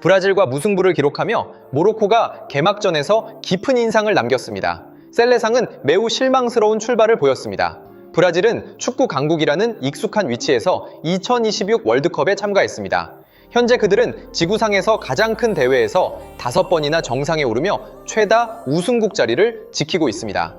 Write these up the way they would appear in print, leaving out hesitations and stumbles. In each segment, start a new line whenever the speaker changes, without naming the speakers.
브라질과 무승부를 기록하며 모로코가 개막전에서 깊은 인상을 남겼습니다. 셀레상은 매우 실망스러운 출발을 보였습니다. 브라질은 축구 강국이라는 익숙한 위치에서 2026 월드컵에 참가했습니다. 현재 그들은 지구상에서 가장 큰 대회에서 5번이나 정상에 오르며 최다 우승국 자리를 지키고 있습니다.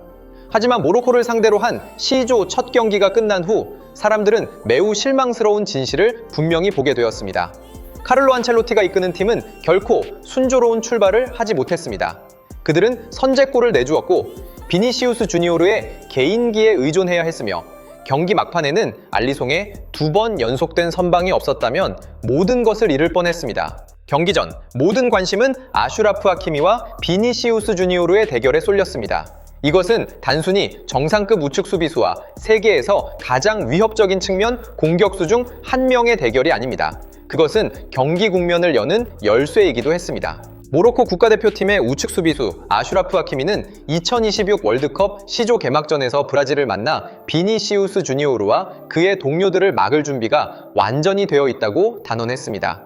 하지만 모로코를 상대로 한 C조 첫 경기가 끝난 후 사람들은 매우 실망스러운 진실을 분명히 보게 되었습니다. 카를로 안첼로티가 이끄는 팀은 결코 순조로운 출발을 하지 못했습니다. 그들은 선제골을 내주었고 비니시우스 주니오르의 개인기에 의존해야 했으며 경기 막판에는 알리송의 2번 연속된 선방이 없었다면 모든 것을 잃을 뻔했습니다. 경기 전 모든 관심은 아슈라프 하키미와 비니시우스 주니오르의 대결에 쏠렸습니다. 이것은 단순히 정상급 우측 수비수와 세계에서 가장 위협적인 측면 공격수 중 한 명의 대결이 아닙니다. 그것은 경기 국면을 여는 열쇠이기도 했습니다. 모로코 국가대표팀의 우측 수비수 아슈라프 하키미는 2026 월드컵 C조 개막전에서 브라질을 만나 비니시우스 주니오르와 그의 동료들을 막을 준비가 완전히 되어 있다고 단언했습니다.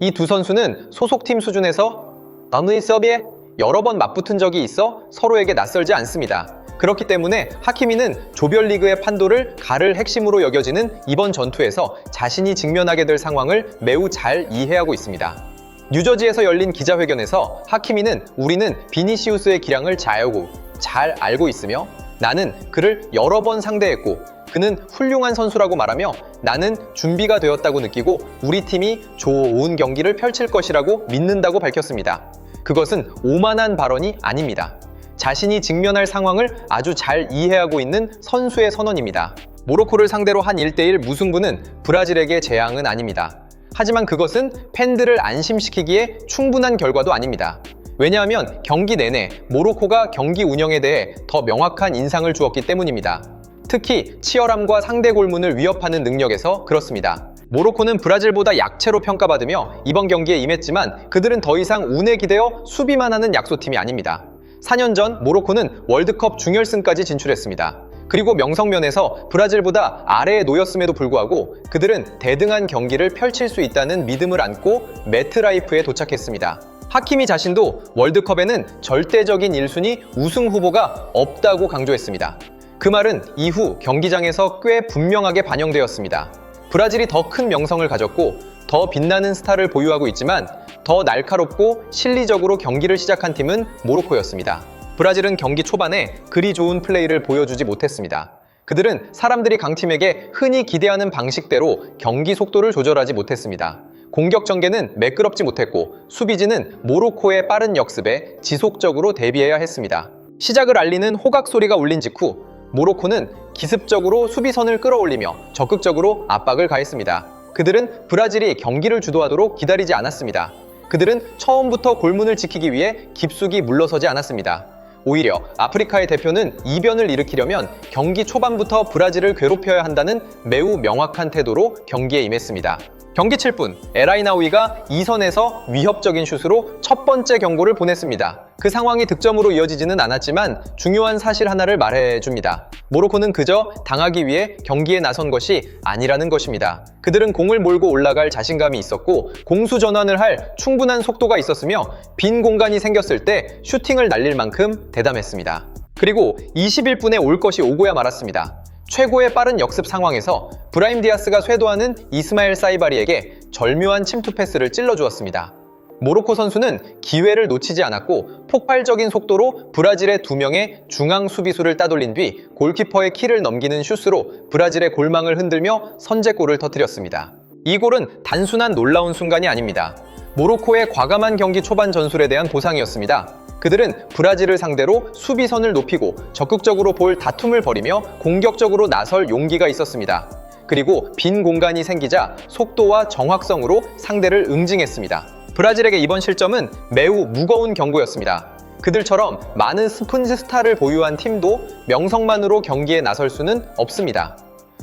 이 두 선수는 소속팀 수준에서 남의 서비에 여러 번 맞붙은 적이 있어 서로에게 낯설지 않습니다. 그렇기 때문에 하키미는 조별리그의 판도를 가를 핵심으로 여겨지는 이번 전투에서 자신이 직면하게 될 상황을 매우 잘 이해하고 있습니다. 뉴저지에서 열린 기자회견에서 하키미는 우리는 비니시우스의 기량을 잘 알고 있으며 나는 그를 여러 번 상대했고 그는 훌륭한 선수라고 말하며 나는 준비가 되었다고 느끼고 우리 팀이 좋은 경기를 펼칠 것이라고 믿는다고 밝혔습니다. 그것은 오만한 발언이 아닙니다. 자신이 직면할 상황을 아주 잘 이해하고 있는 선수의 선언입니다. 모로코를 상대로 한 1대1 무승부는 브라질에게 재앙은 아닙니다. 하지만 그것은 팬들을 안심시키기에 충분한 결과도 아닙니다. 왜냐하면 경기 내내 모로코가 경기 운영에 대해 더 명확한 인상을 주었기 때문입니다. 특히 치열함과 상대 골문을 위협하는 능력에서 그렇습니다. 모로코는 브라질보다 약체로 평가받으며 이번 경기에 임했지만 그들은 더 이상 운에 기대어 수비만 하는 약소팀이 아닙니다. 4년 전 모로코는 월드컵 준결승까지 진출했습니다. 그리고 명성면에서 브라질보다 아래에 놓였음에도 불구하고 그들은 대등한 경기를 펼칠 수 있다는 믿음을 안고 매트라이프에 도착했습니다. 하키미 자신도 월드컵에는 절대적인 1순위 우승 후보가 없다고 강조했습니다. 그 말은 이후 경기장에서 꽤 분명하게 반영되었습니다. 브라질이 더 큰 명성을 가졌고 더 빛나는 스타를 보유하고 있지만 더 날카롭고 실리적으로 경기를 시작한 팀은 모로코였습니다. 브라질은 경기 초반에 그리 좋은 플레이를 보여주지 못했습니다. 그들은 사람들이 강팀에게 흔히 기대하는 방식대로 경기 속도를 조절하지 못했습니다. 공격 전개는 매끄럽지 못했고 수비진은 모로코의 빠른 역습에 지속적으로 대비해야 했습니다. 시작을 알리는 호각 소리가 울린 직후 모로코는 기습적으로 수비선을 끌어올리며 적극적으로 압박을 가했습니다. 그들은 브라질이 경기를 주도하도록 기다리지 않았습니다. 그들은 처음부터 골문을 지키기 위해 깊숙이 물러서지 않았습니다. 오히려 아프리카의 대표는 이변을 일으키려면 경기 초반부터 브라질을 괴롭혀야 한다는 매우 명확한 태도로 경기에 임했습니다. 경기 7분, 엘하이나우이가 2선에서 위협적인 슛으로 첫 번째 경고를 보냈습니다. 그 상황이 득점으로 이어지지는 않았지만 중요한 사실 하나를 말해줍니다. 모로코는 그저 당하기 위해 경기에 나선 것이 아니라는 것입니다. 그들은 공을 몰고 올라갈 자신감이 있었고 공수 전환을 할 충분한 속도가 있었으며 빈 공간이 생겼을 때 슈팅을 날릴 만큼 대담했습니다. 그리고 21분에 올 것이 오고야 말았습니다. 최고의 빠른 역습 상황에서 브라임 디아스가 쇄도하는 이스마엘 사이바리에게 절묘한 침투 패스를 찔러주었습니다. 모로코 선수는 기회를 놓치지 않았고 폭발적인 속도로 브라질의 2명의 중앙 수비수를 따돌린 뒤 골키퍼의 키를 넘기는 슛으로 브라질의 골망을 흔들며 선제골을 터뜨렸습니다. 이 골은 단순한 놀라운 순간이 아닙니다. 모로코의 과감한 경기 초반 전술에 대한 보상이었습니다. 그들은 브라질을 상대로 수비선을 높이고 적극적으로 볼 다툼을 벌이며 공격적으로 나설 용기가 있었습니다. 그리고 빈 공간이 생기자 속도와 정확성으로 상대를 응징했습니다. 브라질에게 이번 실점은 매우 무거운 경고였습니다. 그들처럼 많은 스폰지 스타를 보유한 팀도 명성만으로 경기에 나설 수는 없습니다.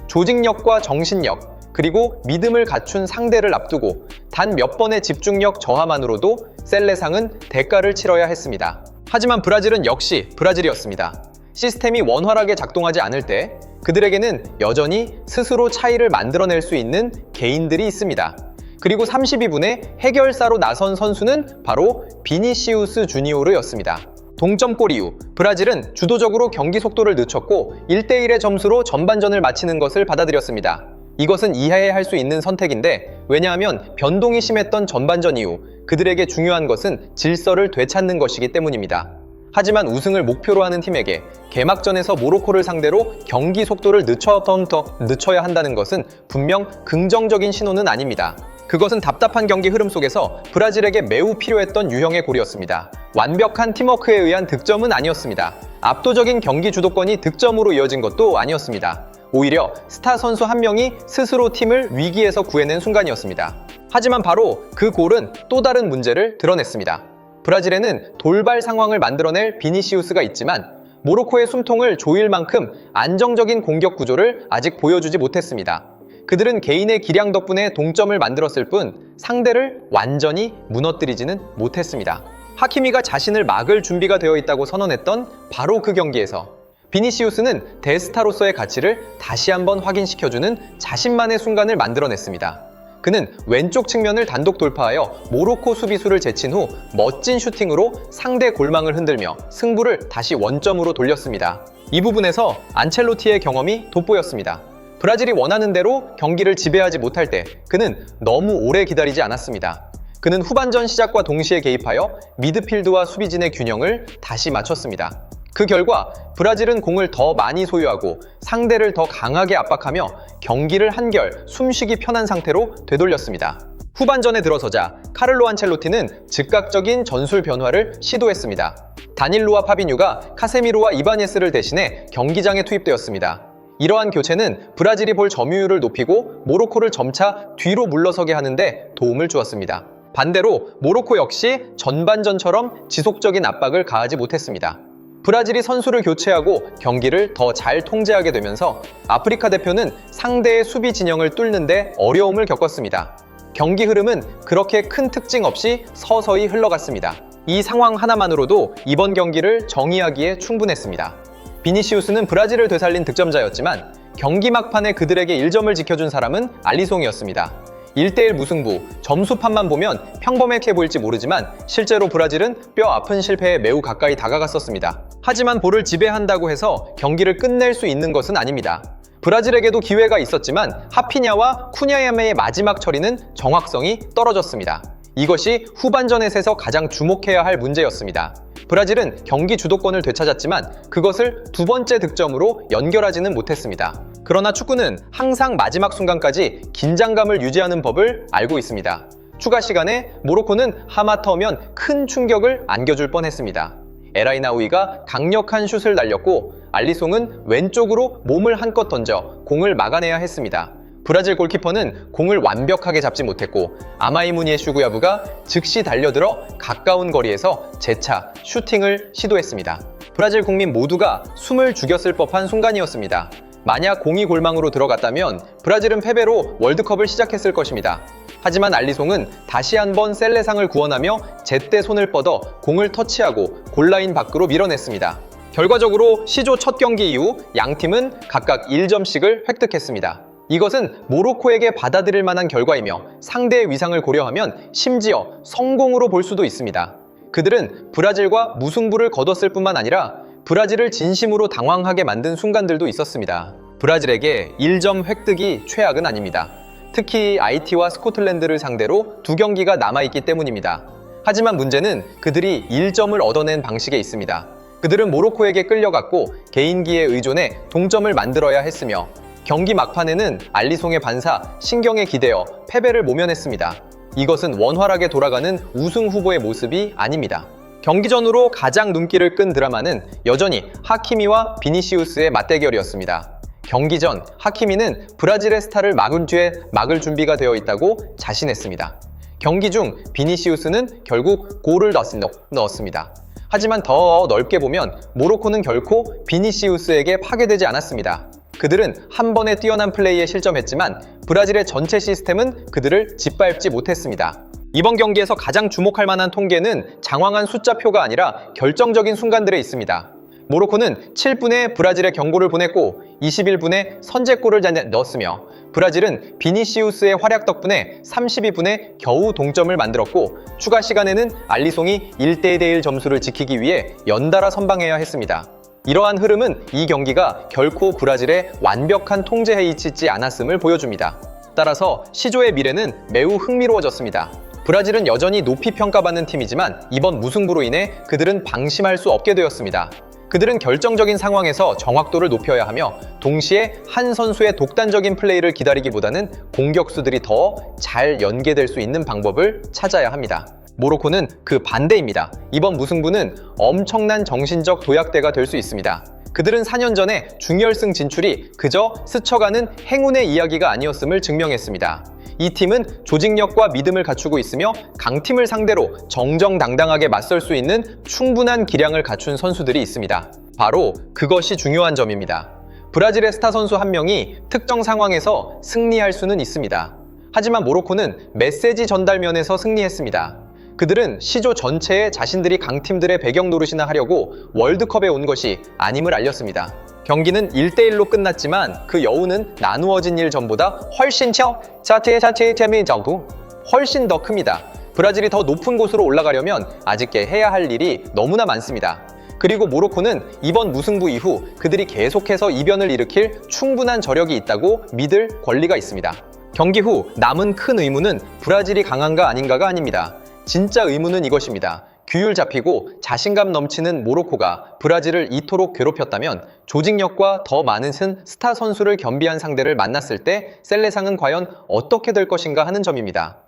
조직력과 정신력, 그리고 믿음을 갖춘 상대를 앞두고 단 몇 번의 집중력 저하만으로도 셀레상은 대가를 치러야 했습니다. 하지만 브라질은 역시 브라질이었습니다. 시스템이 원활하게 작동하지 않을 때 그들에게는 여전히 스스로 차이를 만들어낼 수 있는 개인들이 있습니다. 그리고 32분에 해결사로 나선 선수는 바로 비니시우스 주니오르였습니다. 동점골 이후 브라질은 주도적으로 경기 속도를 늦췄고 1대1의 점수로 전반전을 마치는 것을 받아들였습니다. 이것은 이해할 수 있는 선택인데, 왜냐하면 변동이 심했던 전반전 이후 그들에게 중요한 것은 질서를 되찾는 것이기 때문입니다. 하지만 우승을 목표로 하는 팀에게 개막전에서 모로코를 상대로 경기 속도를 늦춰야 한다는 것은 분명 긍정적인 신호는 아닙니다. 그것은 답답한 경기 흐름 속에서 브라질에게 매우 필요했던 유형의 골이었습니다. 완벽한 팀워크에 의한 득점은 아니었습니다. 압도적인 경기 주도권이 득점으로 이어진 것도 아니었습니다. 오히려 스타 선수 한 명이 스스로 팀을 위기에서 구해낸 순간이었습니다. 하지만 바로 그 골은 또 다른 문제를 드러냈습니다. 브라질에는 돌발 상황을 만들어낼 비니시우스가 있지만 모로코의 숨통을 조일 만큼 안정적인 공격 구조를 아직 보여주지 못했습니다. 그들은 개인의 기량 덕분에 동점을 만들었을 뿐 상대를 완전히 무너뜨리지는 못했습니다. 하키미가 자신을 막을 준비가 되어 있다고 선언했던 바로 그 경기에서 비니시우스는 대스타로서의 가치를 다시 한번 확인시켜주는 자신만의 순간을 만들어냈습니다. 그는 왼쪽 측면을 단독 돌파하여 모로코 수비수를 제친 후 멋진 슈팅으로 상대 골망을 흔들며 승부를 다시 원점으로 돌렸습니다. 이 부분에서 안첼로티의 경험이 돋보였습니다. 브라질이 원하는 대로 경기를 지배하지 못할 때 그는 너무 오래 기다리지 않았습니다. 그는 후반전 시작과 동시에 개입하여 미드필드와 수비진의 균형을 다시 맞췄습니다. 그 결과 브라질은 공을 더 많이 소유하고 상대를 더 강하게 압박하며 경기를 한결 숨쉬기 편한 상태로 되돌렸습니다. 후반전에 들어서자 카를로 안첼로티는 즉각적인 전술 변화를 시도했습니다. 다닐로와 파비뉴가 카세미로와 이바녟스를 대신해 경기장에 투입되었습니다. 이러한 교체는 브라질이 볼 점유율을 높이고 모로코를 점차 뒤로 물러서게 하는데 도움을 주었습니다. 반대로 모로코 역시 전반전처럼 지속적인 압박을 가하지 못했습니다. 브라질이 선수를 교체하고 경기를 더 잘 통제하게 되면서 아프리카 대표는 상대의 수비 진영을 뚫는데 어려움을 겪었습니다. 경기 흐름은 그렇게 큰 특징 없이 서서히 흘러갔습니다. 이 상황 하나만으로도 이번 경기를 정의하기에 충분했습니다. 비니시우스는 브라질을 되살린 득점자였지만 경기 막판에 그들에게 1점을 지켜준 사람은 알리송이었습니다. 1대1 무승부, 점수판만 보면 평범하게 보일지 모르지만 실제로 브라질은 뼈 아픈 실패에 매우 가까이 다가갔었습니다. 하지만 볼을 지배한다고 해서 경기를 끝낼 수 있는 것은 아닙니다. 브라질에게도 기회가 있었지만 하피냐와 쿠냐야메의 마지막 처리는 정확성이 떨어졌습니다. 이것이 후반전에서 가장 주목해야 할 문제였습니다. 브라질은 경기 주도권을 되찾았지만 그것을 두 번째 득점으로 연결하지는 못했습니다. 그러나 축구는 항상 마지막 순간까지 긴장감을 유지하는 법을 알고 있습니다. 추가 시간에 모로코는 하마터면 큰 충격을 안겨줄 뻔했습니다. 에라이나우이가 강력한 슛을 날렸고 알리송은 왼쪽으로 몸을 한껏 던져 공을 막아내야 했습니다. 브라질 골키퍼는 공을 완벽하게 잡지 못했고 아마이무니에 슈구야부가 즉시 달려들어 가까운 거리에서 재차 슈팅을 시도했습니다. 브라질 국민 모두가 숨을 죽였을 법한 순간이었습니다. 만약 공이 골망으로 들어갔다면 브라질은 패배로 월드컵을 시작했을 것입니다. 하지만 알리송은 다시 한번 셀레상을 구원하며 제때 손을 뻗어 공을 터치하고 골라인 밖으로 밀어냈습니다. 결과적으로 시조 첫 경기 이후 양팀은 각각 1점씩을 획득했습니다. 이것은 모로코에게 받아들일 만한 결과이며 상대의 위상을 고려하면 심지어 성공으로 볼 수도 있습니다. 그들은 브라질과 무승부를 거뒀을 뿐만 아니라 브라질을 진심으로 당황하게 만든 순간들도 있었습니다. 브라질에게 1점 획득이 최악은 아닙니다. 특히 IT와 스코틀랜드를 상대로 두 경기가 남아있기 때문입니다. 하지만 문제는 그들이 1점을 얻어낸 방식에 있습니다. 그들은 모로코에게 끌려갔고 개인기에 의존해 동점을 만들어야 했으며 경기 막판에는 알리송의 반사, 신경에 기대어 패배를 모면했습니다. 이것은 원활하게 돌아가는 우승 후보의 모습이 아닙니다. 경기 전으로 가장 눈길을 끈 드라마는 여전히 하키미와 비니시우스의 맞대결이었습니다. 경기 전 하키미는 브라질의 스타를 막을 준비가 되어 있다고 자신했습니다. 경기 중 비니시우스는 결국 골을 넣었습니다. 하지만 더 넓게 보면 모로코는 결코 비니시우스에게 파괴되지 않았습니다. 그들은 한 번의 뛰어난 플레이에 실점했지만 브라질의 전체 시스템은 그들을 짓밟지 못했습니다. 이번 경기에서 가장 주목할 만한 통계는 장황한 숫자표가 아니라 결정적인 순간들에 있습니다. 모로코는 7분에 브라질에 경고를 보냈고 21분에 선제골을 넣었으며 브라질은 비니시우스의 활약 덕분에 32분에 겨우 동점을 만들었고 추가 시간에는 알리송이 1대1 점수를 지키기 위해 연달아 선방해야 했습니다. 이러한 흐름은 이 경기가 결코 브라질의 완벽한 통제에 있지 않았음을 보여줍니다. 따라서 C조의 미래는 매우 흥미로워졌습니다. 브라질은 여전히 높이 평가받는 팀이지만 이번 무승부로 인해 그들은 방심할 수 없게 되었습니다. 그들은 결정적인 상황에서 정확도를 높여야 하며 동시에 한 선수의 독단적인 플레이를 기다리기보다는 공격수들이 더 잘 연계될 수 있는 방법을 찾아야 합니다. 모로코는 그 반대입니다. 이번 무승부는 엄청난 정신적 도약대가 될 수 있습니다. 그들은 4년 전에 중결승 진출이 그저 스쳐가는 행운의 이야기가 아니었음을 증명했습니다. 이 팀은 조직력과 믿음을 갖추고 있으며 강팀을 상대로 정정당당하게 맞설 수 있는 충분한 기량을 갖춘 선수들이 있습니다. 바로 그것이 중요한 점입니다. 브라질의 스타 선수 한 명이 특정 상황에서 승리할 수는 있습니다. 하지만 모로코는 메시지 전달 면에서 승리했습니다. 그들은 C조 전체에 자신들이 강팀들의 배경 노릇이나 하려고 월드컵에 온 것이 아님을 알렸습니다. 경기는 1대1로 끝났지만 그 여운은 나누어진 일 전보다 훨씬 훨씬 더 큽니다. 브라질이 더 높은 곳으로 올라가려면 아직 해야 할 일이 너무나 많습니다. 그리고 모로코는 이번 무승부 이후 그들이 계속해서 이변을 일으킬 충분한 저력이 있다고 믿을 권리가 있습니다. 경기 후 남은 큰 의문은 브라질이 강한가 아닌가가 아닙니다. 진짜 의문은 이것입니다. 규율 잡히고 자신감 넘치는 모로코가 브라질을 이토록 괴롭혔다면 조직력과 더 많은 스타 선수를 겸비한 상대를 만났을 때 셀레상은 과연 어떻게 될 것인가 하는 점입니다.